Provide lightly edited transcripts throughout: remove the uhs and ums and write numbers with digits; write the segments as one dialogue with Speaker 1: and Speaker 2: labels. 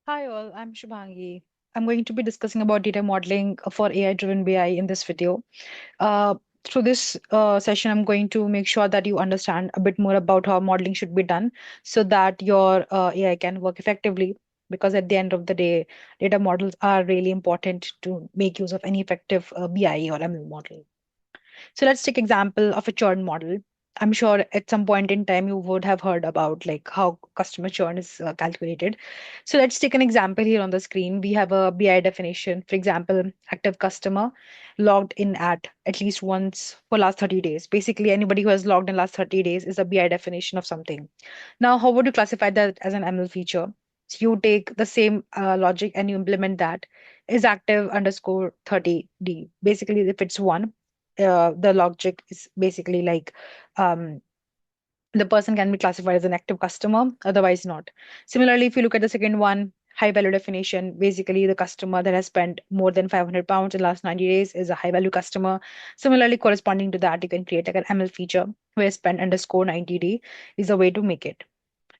Speaker 1: Hi all, I'm Shubhangi. I'm going to be discussing about data modeling for AI-driven BI in this video. Uh, Through this session, I'm going to make sure that you understand a bit more about how modeling should be done so that your AI can work effectively. Because at the end of the day, data models are really important to make use of any effective BI or ML model. So let's take example of a churn model. I'm sure at some point in time you would have heard about like how customer churn is calculated. So let's take an example here on the screen. We have a BI definition. For example, active customer logged in at least once for last 30 days. Basically, anybody who has logged in last 30 days is a BI definition of something. Now, how would you classify that as an ML feature? So you take the same logic and you implement that is active underscore 30D. Basically, if it's one, the logic is basically like um, the person can be classified as an active customer, otherwise not. Similarly, if you look at the second one, high value definition, basically the customer that has spent more than 500 pounds in the last 90 days is a high value customer. Similarly, corresponding to that, you can create like an ML feature where spend underscore 90D is a way to make it.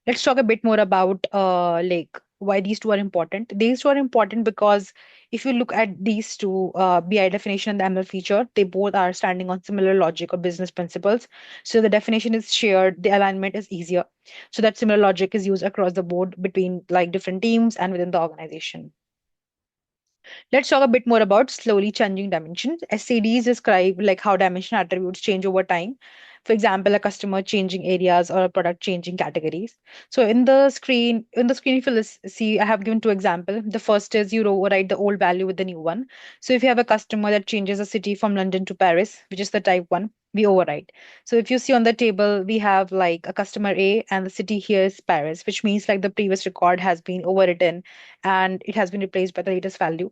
Speaker 1: Let's talk a bit more about like why these two are important. These two are important because if you look at these two, BI definition and the ML feature, they both are standing on similar logic or business principles. So the definition is shared, the alignment is easier. So that similar logic is used across the board between like different teams and within the organization. Let's talk a bit more about slowly changing dimensions. SCDs describe like how dimension attributes change over time. For example, a customer changing areas or a product changing categories. So in the screen, if you see, I have given two examples. The first is you override the old value with the new one. So if you have a customer that changes a city from London to Paris, which is the type one, we override. So if you see on the table, we have like a customer A and the city here is Paris, which means like the previous record has been overwritten and it has been replaced by the latest value.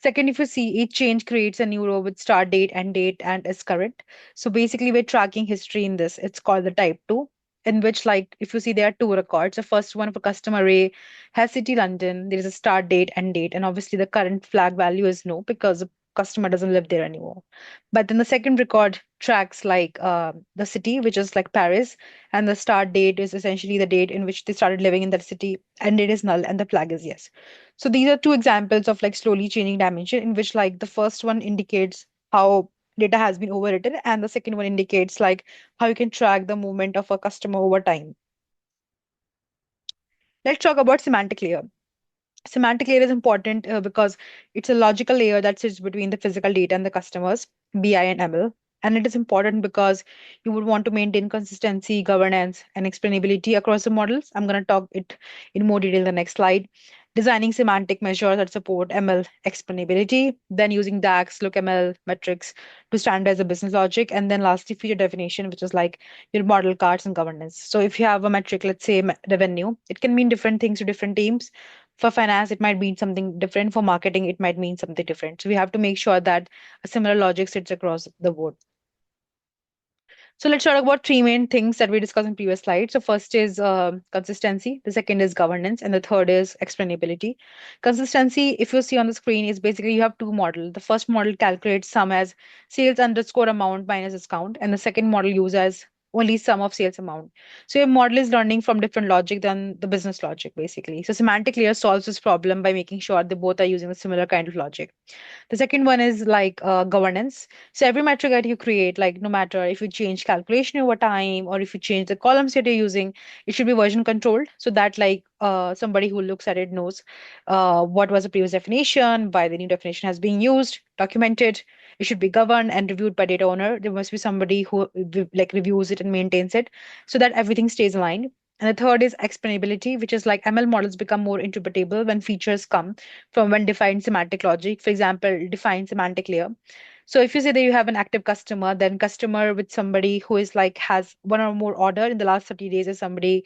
Speaker 1: Second, if you see each change creates a new row with start date and is current. So basically, we're tracking history in this. It's called the type 2, in which, like, if you see there are two records. The first one for customer A has city London, there is a start date, and obviously the current flag value is no because the customer doesn't live there anymore. But then the second record tracks like the city, which is like Paris, and the start date is essentially the date in which they started living in that city, and it is null, and the flag is yes. So these are two examples of like slowly changing dimension in which like the first one indicates how data has been overwritten and the second one indicates like how you can track the movement of a customer over time. Let's talk about semantic layer. Semantic layer is important because it's a logical layer that sits between the physical data and the customers, BI and ML. And it is important because you would want to maintain consistency, governance, and explainability across the models. I'm going to talk it in more detail in the next slide. Designing semantic measures that support ML explainability, then using DAX, LookML metrics to standardize the business logic, and then lastly, feature definition, which is like your model cards and governance. So if you have a metric, let's say revenue, it can mean different things to different teams. For finance, it might mean something different. For marketing, it might mean something different. So we have to make sure that a similar logic sits across the board. So let's talk about three main things that we discussed in previous slides. So first is consistency, the second is governance, and the third is explainability. Consistency, if you see on the screen, is basically you have two models. The first model calculates sum as sales underscore amount minus discount, and the second model uses only sum of sales amount. So your model is learning from different logic than the business logic, basically. So semantic layer solves this problem by making sure they both are using a similar kind of logic. The second one is like governance. So every metric that you create, like no matter if you change calculation over time or if you change the columns that you're using, it should be version controlled so that like somebody who looks at it knows what was the previous definition, why the new definition has been used, documented. It should be governed and reviewed by data owner. There must be somebody who like reviews it and maintains it so that everything stays aligned. And the third is explainability, which is like ML models become more interpretable when features come from well-defined semantic logic. For example, define semantic layer. So if you say that you have an active customer, then customer with somebody who is like has one or more order in the last 30 days is somebody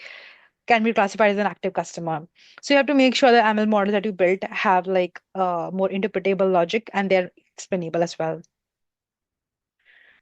Speaker 1: can be classified as an active customer. So you have to make sure the ML models that you built have like more interpretable logic and they're explainable as well.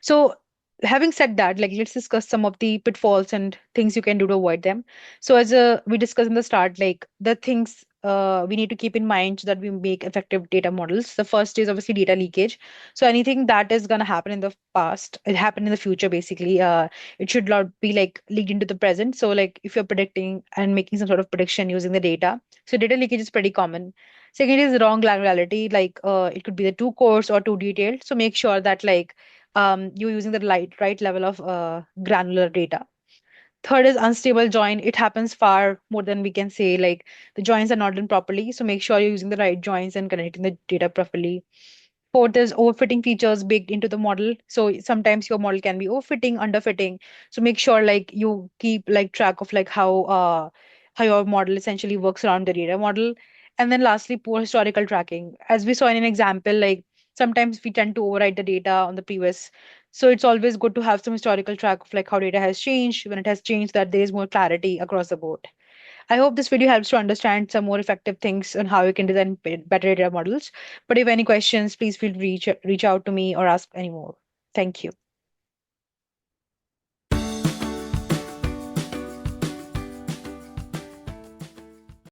Speaker 1: So having said that, like let's discuss some of the pitfalls and things you can do to avoid them. So as we discussed in the start, like the things we need to keep in mind so that we make effective data models. The first is obviously data leakage. So anything that is going to happen in the past, it happened in the future basically. It should not be like leaked into the present. So like if you're predicting and making some sort of prediction using the data, so data leakage is pretty common. Second is wrong granularity, like it could be the too coarse or too detailed. So make sure that like you're using the right level of granular data. Third is unstable join. It happens far more than we can say. Like the joins are not done properly. So make sure you're using the right joins and connecting the data properly. Fourth is overfitting features baked into the model. So sometimes your model can be overfitting, underfitting. So make sure like you keep like track of like how your model essentially works around the data model. And then lastly, poor historical tracking. As we saw in an example, like sometimes we tend to overwrite the data on the previous. So it's always good to have some historical track of like how data has changed, when it has changed, that there is more clarity across the board. I hope this video helps to understand some more effective things on how you can design better data models. But if any questions, please feel reach out to me or ask any more. Thank you.